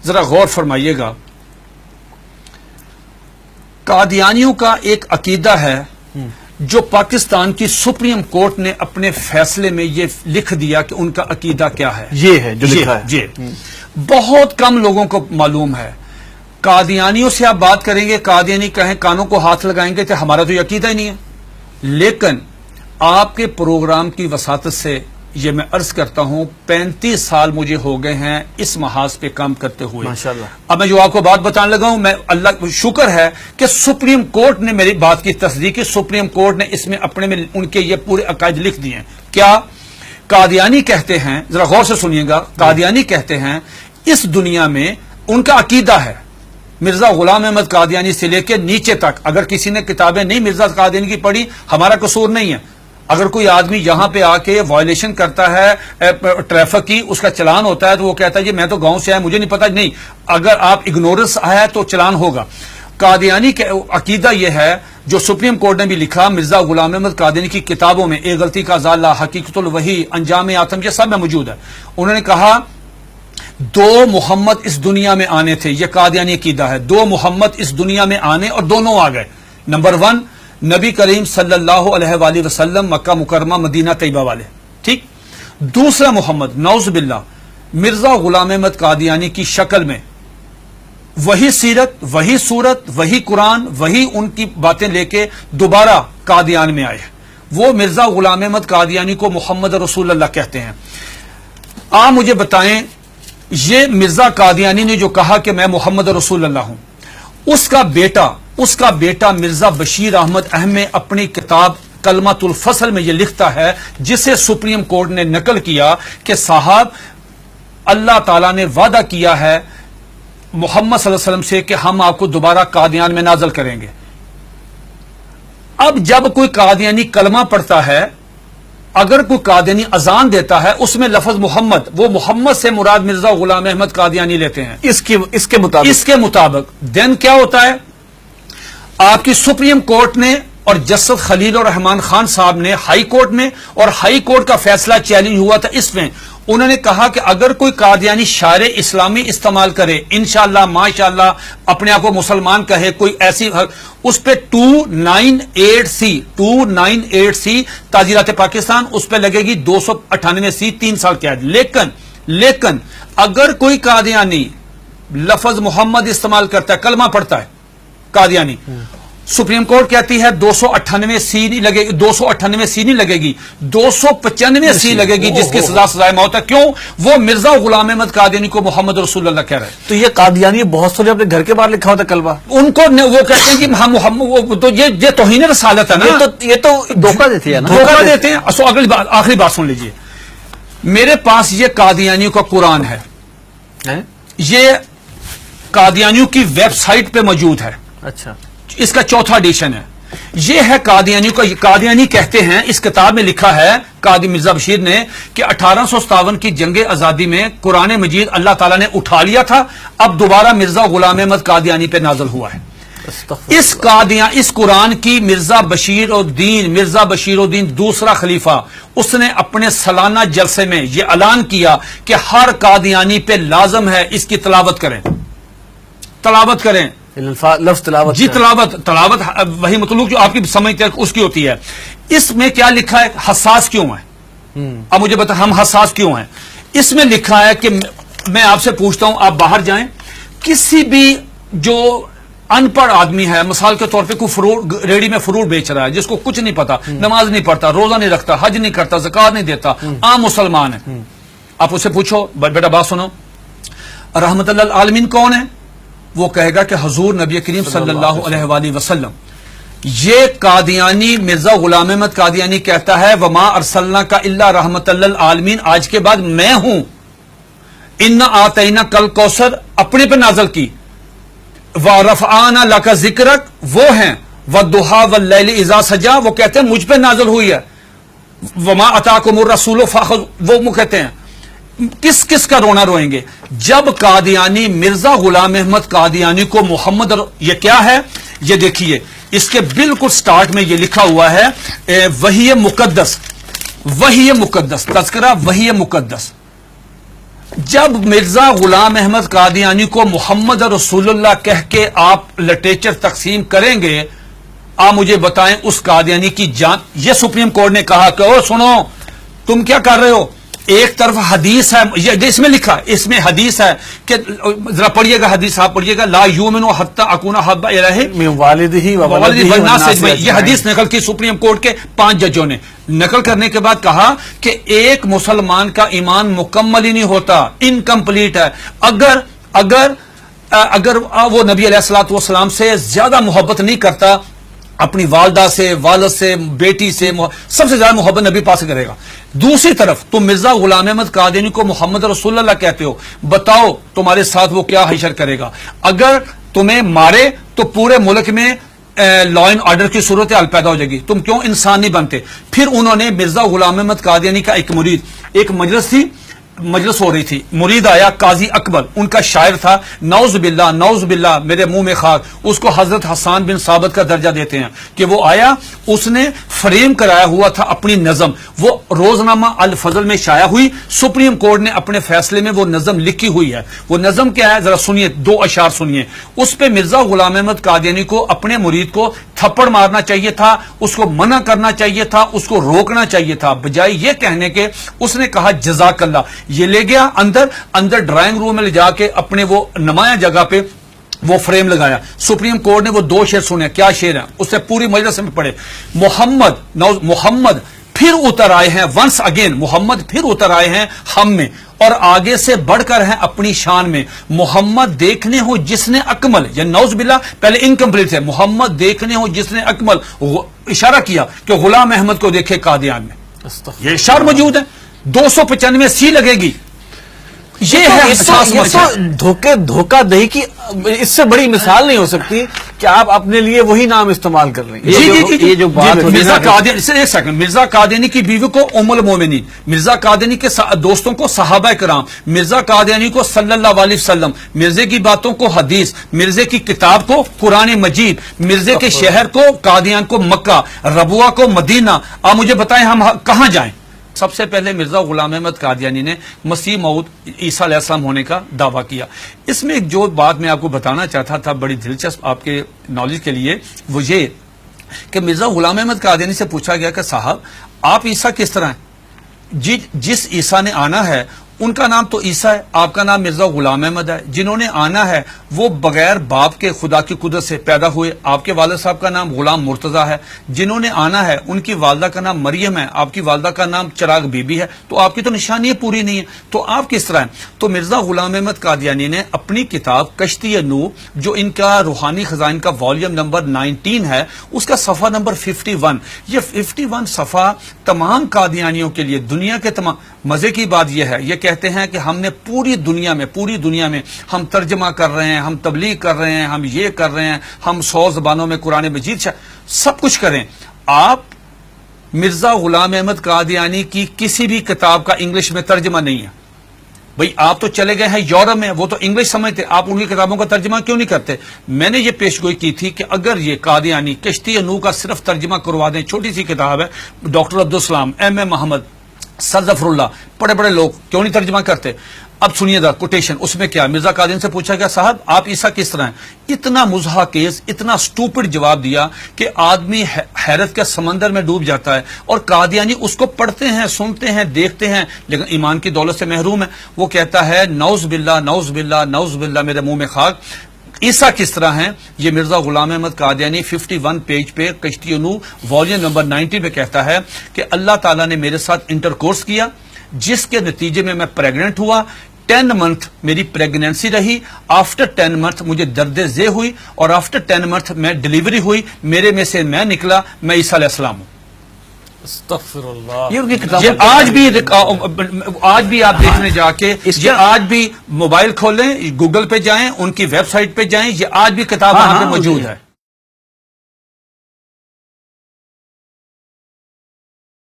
ذرا غور فرمائیے گا. قادیانیوں کا ایک عقیدہ ہے جو پاکستان کی سپریم کورٹ نے اپنے فیصلے میں یہ لکھ دیا کہ ان کا عقیدہ کیا ہے. یہ ہے جو لکھا ہے. جی بہت کم لوگوں کو معلوم ہے. قادیانیوں سے آپ بات کریں گے، قادیانی کہیں کانوں کو ہاتھ لگائیں گے کہ ہمارا تو یہ عقیدہ ہی نہیں ہے. لیکن آپ کے پروگرام کی وساطت سے یہ میں عرض کرتا ہوں 35 سال مجھے ہو گئے ہیں اس محاذ پہ کام کرتے ہوئے. ماشاءاللہ. اب میں جو آپ کو بات بتانے لگا ہوں، میں اللہ شکر ہے کہ سپریم کورٹ نے میری بات کی تصدیق کی. سپریم کورٹ نے اس میں اپنے میں ان کے یہ پورے عقائد لکھ دیے ہیں. کیا قادیانی کہتے ہیں، ذرا غور سے سنیے گا، قادیانی کہتے ہیں اس دنیا میں ان کا عقیدہ ہے مرزا غلام احمد قادیانی سے لے کے نیچے تک. اگر کسی نے کتابیں نہیں مرزا قادیانی کی پڑھی، ہمارا قصور نہیں ہے. اگر کوئی آدمی یہاں پہ آ کے وائلیشن کرتا ہے ٹریفک کی، اس کا چلان ہوتا ہے تو وہ کہتا ہے جی میں تو گاؤں سے آیا، مجھے نہیں پتا. نہیں، اگر آپ اگنورنس ہے تو چلان ہوگا. قادیانی کا عقیدہ یہ ہے جو سپریم کورٹ نے بھی لکھا مرزا غلام احمد قادیانی کی کتابوں میں، ایک غلطی کا ازالہ، حقیقت الوحی، انجام آتم، یہ سب میں موجود ہے. انہوں نے کہا 2 محمد اس دنیا میں آنے تھے. یہ قادیانی عقیدہ ہے. 2 محمد اس دنیا میں آنے اور دونوں آ گئے. نمبر 1 نبی کریم صلی اللہ علیہ وآلہ وسلم، مکہ مکرمہ مدینہ طیبہ والے، ٹھیک. دوسرا محمد نعوذ باللہ مرزا غلام احمد قادیانی کی شکل میں، وہی سیرت، وہی صورت، وہی قرآن، وہی ان کی باتیں لے کے دوبارہ قادیان میں آئے. وہ مرزا غلام احمد قادیانی کو محمد رسول اللہ کہتے ہیں. آپ مجھے بتائیں یہ مرزا قادیانی نے جو کہا کہ میں محمد رسول اللہ ہوں، اس کا بیٹا مرزا بشیر احمد احمد اپنی کتاب کلمۃ الفصل میں یہ لکھتا ہے، جسے سپریم کورٹ نے نقل کیا کہ صاحب اللہ تعالیٰ نے وعدہ کیا ہے محمد صلی اللہ علیہ وسلم سے کہ ہم آپ کو دوبارہ قادیان میں نازل کریں گے. اب جب کوئی قادیانی کلمہ پڑھتا ہے، اگر کوئی قادیانی اذان دیتا ہے، اس میں لفظ محمد، وہ محمد سے مراد مرزا غلام احمد قادیانی لیتے ہیں اس کے مطابق دین کیا ہوتا ہے؟ آپ کی سپریم کورٹ نے اور جسٹس خلیل الرحمان خان صاحب نے ہائی کورٹ میں، اور ہائی کورٹ کا فیصلہ چیلنج ہوا تھا اس میں، انہوں نے کہا کہ اگر کوئی قادیانی شعر اسلامی استعمال کرے، انشاءاللہ ماشاءاللہ اپنے آپ کو مسلمان کہے، کوئی ایسی، اس پہ 298C تعزیرات پاکستان، اس پہ لگے گی 298C 3 سال قید. لیکن اگر کوئی قادیانی لفظ محمد استعمال کرتا ہے، کلمہ پڑھتا ہے قادیانی، سپریم کورٹ کہتی ہے 298C نہیں لگے گی، 298C نہیں لگے گی، 295C لگے گی، جس کی سزائے موت ہے. کیوں؟ وہ مرزا غلام احمد قادیانی کو محمد رسول اللہ کہہ رہے ہیں. تو یہ قادیانی بہت سارے اپنے گھر کے باہر لکھا ہوتا کلمہ، ان کو وہ کہتے ہیں کہ ہم محمد، تو یہ توہین رسالت ہے نا. یہ تو دھوکہ دیتے ہیں نا، دھوکہ دیتے ہیں. آخری بات سن لیجئے، میرے پاس یہ قادیانیوں کا قرآن ہے، یہ قادیانیوں کی ویب سائٹ پہ موجود ہے. اچھا، اس کا 4تھا ایڈیشن ہے. یہ ہے قادیانیوں کا. قادیانی کہتے ہیں، اس کتاب میں لکھا ہے قادی مرزا بشیر نے کہ 1857 کی جنگ آزادی میں قرآن مجید اللہ تعالیٰ نے اٹھا لیا تھا، اب دوبارہ مرزا غلام احمد قادیانی پہ نازل ہوا ہے. اس قرآن کی مرزا بشیر الدین دوسرا خلیفہ، اس نے اپنے سالانہ جلسے میں یہ اعلان کیا کہ ہر قادیانی پہ لازم ہے اس کی تلاوت کریں. لفظ تلاوت، جی تلاوت وہی مطلوب جو آپ کی سمجھ اس کی ہوتی ہے. اس میں کیا لکھا ہے؟ حساس کیوں ہے؟ اب مجھے بتا ہم حساس کیوں ہیں. اس میں لکھا ہے کہ میں آپ سے پوچھتا ہوں، آپ باہر جائیں، کسی بھی جو ان پڑھ آدمی ہے، مثال کے طور پہ کوئی ریڑی میں فروٹ بیچ رہا ہے، جس کو کچھ نہیں پتا، نماز نہیں پڑھتا، روزہ نہیں رکھتا، حج نہیں کرتا، زکات نہیں دیتا، عام مسلمان ہے، آپ اسے پوچھو بیٹا بات سنو، رحمت اللہ العالمین کون ہے؟ وہ کہے گا کہ حضور نبی کریم صلی اللہ علیہ وآلہ وسلم. یہ قادیانی مرزا غلام احمد قادیانی کہتا ہے وما ارسلناک الا رحمت للعالمین، آج کے بعد میں ہوں. انا آتینا کل کوثر اپنے پہ نازل کی، ورفعنا لک ذکرک وہ ہیں، والضحی واللیل اذا سجا وہ کہتے ہیں مجھ پہ نازل ہوئی ہے، وما اتاکم الرسول فخذوہ وہ کہتے ہیں. کس کس کا رونا روئیں گے جب قادیانی مرزا غلام احمد قادیانی کو محمد یہ کیا ہے؟ یہ دیکھیے اس کے بالکل سٹارٹ میں یہ لکھا ہوا ہے وحی مقدس، تذکرہ وحی مقدس. جب مرزا غلام احمد قادیانی کو محمد رسول اللہ کہہ کے آپ لٹریچر تقسیم کریں گے، آپ مجھے بتائیں اس قادیانی کی جان. یہ سپریم کورٹ نے کہا کہ او سنو تم کیا کر رہے ہو، ایک طرف حدیث ہے، یہ اس میں لکھا، اس میں حدیث ہے کہ ذرا پڑھیے گا حدیث، آپ پڑھیے گا، لا یؤمن حتی اکون احب الیہ من والدہ و ولدہ والناس والناس اجمعین. یہ حدیث نقل کی سپریم کورٹ کے 5 ججوں نے. نقل کرنے کے بعد کہا کہ ایک مسلمان کا ایمان مکمل ہی نہیں ہوتا، انکمپلیٹ ہے اگر وہ نبی علیہ الصلوۃ والسلام سے زیادہ محبت نہیں کرتا، اپنی والدہ سے، والد سے، بیٹی سے، سب سے زیادہ محبت نبی پاس سے کرے گا. دوسری طرف تم مرزا غلام احمد قادیانی کو محمد رسول اللہ کہتے ہو، بتاؤ تمہارے ساتھ وہ کیا حشر کرے گا. اگر تمہیں مارے تو پورے ملک میں لا اینڈ آرڈر کی صورتحال پیدا ہو جائے گی، تم کیوں انسان نہیں بنتے. پھر انہوں نے مرزا غلام احمد قادیانی کا ایک مرید، ایک مجلس ہو رہی تھی، مرید آیا قاضی اکبر، ان کا شاعر تھا، نعوذ باللہ میرے منہ میں خاک، اس کو حضرت حسان بن ثابت کا درجہ دیتے ہیں کہ وہ آیا، اس نے فریم کرایا ہوا تھا اپنی نظم، وہ روزنامہ الفضل میں شائع ہوئی. سپریم کورٹ نے اپنے فیصلے میں وہ نظم لکھی ہوئی ہے. وہ نظم کیا ہے ذرا سنیے، 2 اشعار سنیے. اس پہ مرزا غلام احمد قادیانی کو اپنے مرید کو تھپڑ مارنا چاہیے تھا، اس کو منع کرنا چاہیے تھا، اس کو روکنا چاہیے تھا، بجائے یہ کہنے کے اس نے کہا جزاک اللہ. یہ لے گیا اندر ڈرائنگ روم میں لے جا کے اپنے وہ نمایاں جگہ پہ وہ فریم لگایا. سپریم کورٹ نے وہ 2 شعر سنے. کیا شعر ہیں اس سے پوری مجلس میں پڑھے. محمد پھر اتر آئے ہیں، ونس اگین محمد پھر اتر آئے ہیں ہم میں، اور آگے سے بڑھ کر ہیں اپنی شان میں. محمد دیکھنے ہو جس نے اکمل، یا نعوذ باللہ پہلے انکمپلیٹ تھے، محمد دیکھنے ہو جس نے اکمل، اشارہ کیا کہ غلام احمد کو دیکھے قادیان میں. یہ اشعار موجود ہے، 295 سی لگے گی. یہ ہے دھوکہ دہی کی اس سے بڑی مثال نہیں ہو سکتی کہ آپ اپنے لیے وہی نام استعمال کر رہے ہیں. یہ جو بات مرزا قادیانی، ایک سیکنڈ، مرزا قادیانی کی بیوی کو ام المومنین، مرزا قادیانی کے دوستوں کو صحابہ کرام، مرزا قادیانی کو صلی اللہ علیہ وسلم، مرزے کی باتوں کو حدیث، مرزے کی کتاب کو قرآن مجید، مرزے کے شہر کو قادیان کو مکہ، ربوہ کو مدینہ. آپ مجھے بتائیں ہم کہاں جائیں؟ سب سے پہلے مرزا غلام احمد قادیانی نے مسیح موعود عیسیٰ علیہ السلام ہونے کا دعویٰ کیا. اس میں ایک جو بات میں آپ کو بتانا چاہتا تھا بڑی دلچسپ آپ کے نالج کے لیے، وہ یہ کہ مرزا غلام احمد قادیانی سے پوچھا گیا کہ صاحب آپ عیسیٰ کس طرح ہیں؟ جس عیسیٰ نے آنا ہے ان کا نام تو عیسیٰ ہے، آپ کا نام مرزا غلام احمد ہے. جنہوں نے آنا ہے وہ بغیر باپ کے خدا کی قدرت سے پیدا ہوئے، آپ کے والد صاحب کا نام غلام مرتضیٰ ہے. جنہوں نے آنا ہے ان کی والدہ کا نام مریم ہے، آپ کی والدہ کا نام چراغ بی بی ہے. تو آپ کی تو نشانی پوری نہیں ہے، تو آپ کس طرح ہیں؟ تو مرزا غلام احمد قادیانی نے اپنی کتاب کشتی نوح، جو ان کا روحانی خزائن کا والیوم نمبر 19 ہے، اس کا صفحہ نمبر 51، یہ 51 صفحہ تمام قادیانیوں کے لیے، دنیا کے تمام. مزے کی بات یہ ہے، یہ کہتے ہیں کہ ہم نے پوری دنیا میں ہم ترجمہ کر رہے ہیں، ہم تبلیغ کر رہے ہیں، ہم یہ کر رہے ہیں، ہم 100 زبانوں میں قرآن مجید سب کچھ کریں. آپ مرزا غلام احمد قادیانی کی کسی بھی کتاب کا انگلش میں ترجمہ نہیں ہے. بھئی آپ تو چلے گئے ہیں یورپ میں، وہ تو انگلش سمجھتے، آپ ان کی کتابوں کا ترجمہ کیوں نہیں کرتے؟ میں نے یہ پیشگوئی کی تھی کہ اگر یہ قادیانی کشتی نوح کا صرف ترجمہ کروا دیں، چھوٹی سی کتاب ہے، ڈاکٹر عبدالسلام، ایم محمد، سر ظفر اللہ، بڑے لوگ کیوں نہیں ترجمہ کرتے؟ اب سنیے دا کوٹیشن، اس میں کیا مرزا قادیانی سے پوچھا گیا صاحب آپ عیسیٰ کس طرح ہیں؟ اتنا مضحکیز، اتنا سٹوپڈ جواب دیا کہ آدمی حیرت کے سمندر میں ڈوب جاتا ہے. اور قادیانی اس کو پڑھتے ہیں، سنتے ہیں، دیکھتے ہیں، لیکن ایمان کی دولت سے محروم ہے. وہ کہتا ہے نعوذ باللہ میرے منہ میں خاک، عیسیٰ کس طرح ہیں؟ یہ مرزا غلام احمد قادیانی 51 پیج پہ کشتی نوح والیوم نمبر 90 پہ کہتا ہے کہ اللہ تعالیٰ نے میرے ساتھ انٹرکورس کیا، جس کے نتیجے میں پریگننٹ ہوا. 10 منتھ میری پریگنینسی رہی، آفٹر 10 منتھ مجھے درد ذیل ہوئی، اور آفٹر 10 منتھ میں ڈیلیوری ہوئی، میرے میں سے میں نکلا، میں عیسیٰ علیہ السلام ہوں. استغفر اللہ. یہ آج بھی آپ دیکھنے جا کے، یہ آج بھی موبائل کھولیں، گوگل پہ جائیں، ان کی ویب سائٹ پہ جائیں، یہ آج بھی کتاب وہاں پہ موجود ہے.